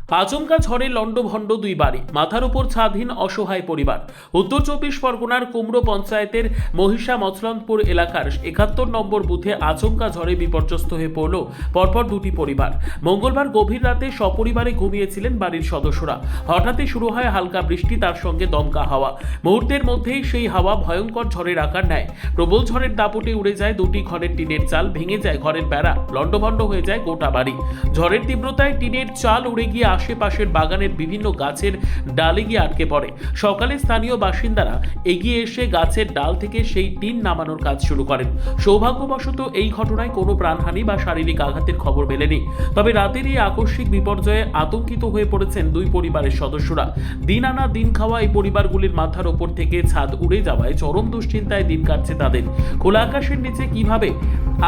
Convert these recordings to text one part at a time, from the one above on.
আচমকা ঝড়ে লণ্ডভণ্ড দুই বাড়ি, মাথার উপর ছাদহীন অসহায় পরিবার। উত্তর 24 পরগনার কুমড়ো পঞ্চায়েতের মহিষা মছলন্দপুর এলাকার 71 নম্বর বুথে আচমকা ঝড়ে বিপর্যস্ত হয়ে পড়ল পরপর দুটি পরিবার। মঙ্গলবার গভীর রাতে সপরিবারে ঘুমিয়েছিলেন বাড়ির সদস্যরা। হঠাৎই শুরু হয় হালকা বৃষ্টি, তার সঙ্গে দমকা হাওয়া। মুহূর্তের মধ্যেই সেই হাওয়া ভয়ঙ্কর ঝড়ের আকার নেয়। প্রবল ঝড়ের দাপটে উড়ে যায় দুটি ঘরের টিনের চাল, ভেঙে যায় ঘরের বেড়া, লণ্ডভণ্ড হয়ে যায় গোটা বাড়ি। ঝড়ের তীব্রতায় টিনের চাল উড়ে গিয়ে আশেপাশের বাগানের বিভিন্ন গাছের ডালে গিয়ে আটকে পড়ে। সকালে স্থানীয় বাসিন্দারা এগিয়ে এসে গাছের ডাল থেকে সেই টিন নামানোর কাজ শুরু করেন। সৌভাগ্যবশত এই ঘটনায় কোনো প্রাণহানি বা শারীরিক আঘাতের খবর মেলেনি। তবে রাতের এই আকস্মিক বিপর্যয়ে আতঙ্কিত হয়ে পড়েছেন দুই পরিবারের সদস্যরা। দিন আনা দিন খাওয়া এই পরিবারগুলির মাথার ওপর থেকে ছাদ উড়ে যাওয়ায় চরম দুশ্চিন্তায় দিন কাটছে তাদের। খোলা আকাশের নিচে কিভাবে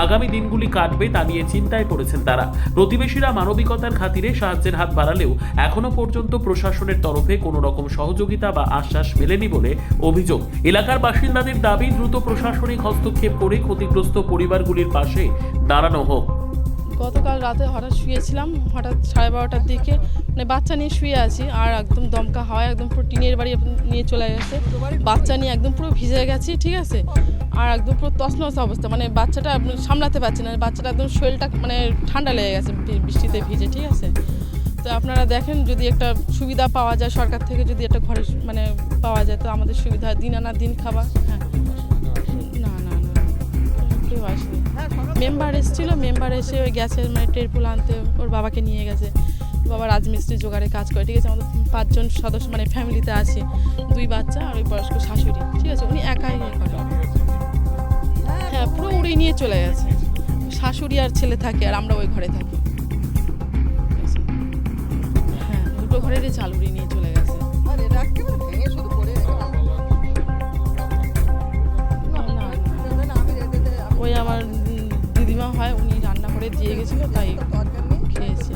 আগামী দিনগুলি কাটবে তা নিয়ে চিন্তায় পড়েছেন তারা। প্রতিবেশীরা মানবিকতার খাতিরে সাহায্যের হাত বাড়ালেও এখনো পর্যন্ত প্রশাসনের তরফে কোনো রকম সহযোগিতা বা আশ্বাস মেলেনি বলে অভিযোগ। এলাকার বাসিন্দাদের দাবি, দ্রুত প্রশাসনিক হস্তক্ষেপ করে ক্ষতিগ্রস্ত পরিবারগুলির পাশে দাঁড়ানো হোক। গতকাল রাতে হঠাৎ শুয়েছিলাম, হঠাৎ 12:30টার দিকে মানে বাচ্চা নিয়ে শুয়ে আছি, আর একদম দমকা হাওয়া একদম পুরো টিনের বাড়ি নিয়ে চলে গেছে। বাচ্চা নিয়ে একদম পুরো ভিজে গেছি, ঠিক আছে, আর একদম পুরো তছনছ অবস্থা, মানে বাচ্চাটা সামলাতে পারছি না, বাচ্চাটা একদম শরীরটা মানে ঠান্ডা লেগে গেছে বৃষ্টিতে ভিজে, ঠিক আছে। তো আপনারা দেখেন যদি একটা সুবিধা পাওয়া যায় সরকার থেকে, যদি একটা ঘরে মানে পাওয়া যায় তো আমাদের সুবিধা, দিন আনা দিন খাবার। হ্যাঁ, না না না, কেউ আসেনি। মেম্বার এসেছিলো, মেম্বার এসে ওই গেছে মানে টেরপুল আনতে, ওর বাবাকে নিয়ে গেছে। বাবা রাজমিস্ত্রি জোগাড়ে কাজ করে, ঠিক আছে। আমাদের 5 জন সদস্য মানে ফ্যামিলিতে আছি, 2 বাচ্চা আর ওই বয়স্ক শাশুড়ি, ঠিক আছে। উনি একাই করে, হ্যাঁ, পুরো উড়িয়ে নিয়ে চলে গেছে। শাশুড়ি আর ছেলে থাকে আর আমরা ওই ঘরে থাকি। হ্যাঁ, 2টো ঘরেরই চাল উড়িয়ে নিয়ে চলে গেছে। ওই আমার দিদিমা হয়, উনি রান্না করে দিয়ে গেছিলো, তাই খেয়েছি।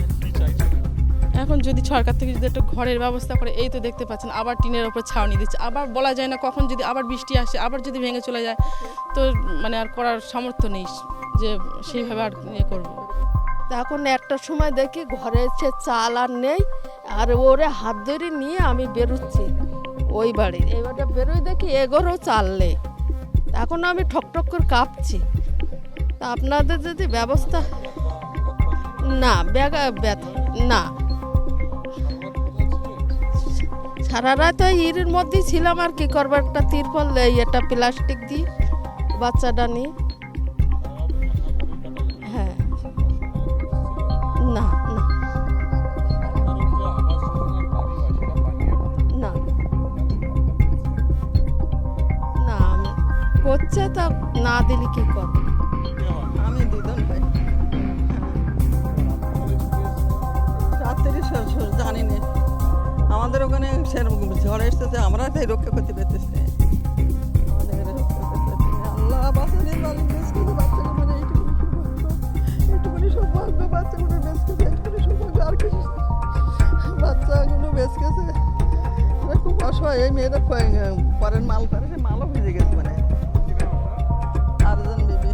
এখন যদি সরকার থেকে যদি একটা ঘরের ব্যবস্থা করে, এই তো দেখতে পাচ্ছেন আবার টিনের ওপর ছাউনি দিচ্ছে, আবার বলা যায় না কখন যদি আবার বৃষ্টি আসে, আবার যদি ভেঙে চলে যায়, তো মানে আর করার সামর্থ্য নেই যে সেইভাবে আর ইয়ে করবো। তখন একটা সময় দেখি ঘরে এসে চাল আর নেই, আর ওরে হাত ধরে নিয়ে আমি বেরোচ্ছি ওই বাড়ির, এবারে বেরোই দেখি এগোরও চাল নেই। এখন আমি ঠকঠক করে কাঁপছি। তা আপনাদের যদি ব্যবস্থা না না, সারা রাত ওই ইরের মধ্যেই ছিলাম, আর কি করবো, একটা তিরপল একটা প্লাস্টিক দিয়ে বাচ্চাটা নিয়ে। হ্যাঁ, না না না না, করছে তা না দিলে কি করবো। আমি দুজন ভাই, রাত্রি জানি না, আমাদের ওখানে সেরকম ঝড় এসেছে, আমরা তাই রক্ষা করতে পেরেছি। আল্লাহ বাঁচালে বাচ্চাগুলো এইটুকুনি সৌভাগ্য, বাচ্চাগুলো বেঁচে গেছে, এইটুকুনি সৌভাগ্য, আর কিছু বাচ্চাগুলো বেঁচে গেছে। খুব অসহায়, এই মেয়েরা পরের মাল করে, সে মালও ভিজে গেছে, মানে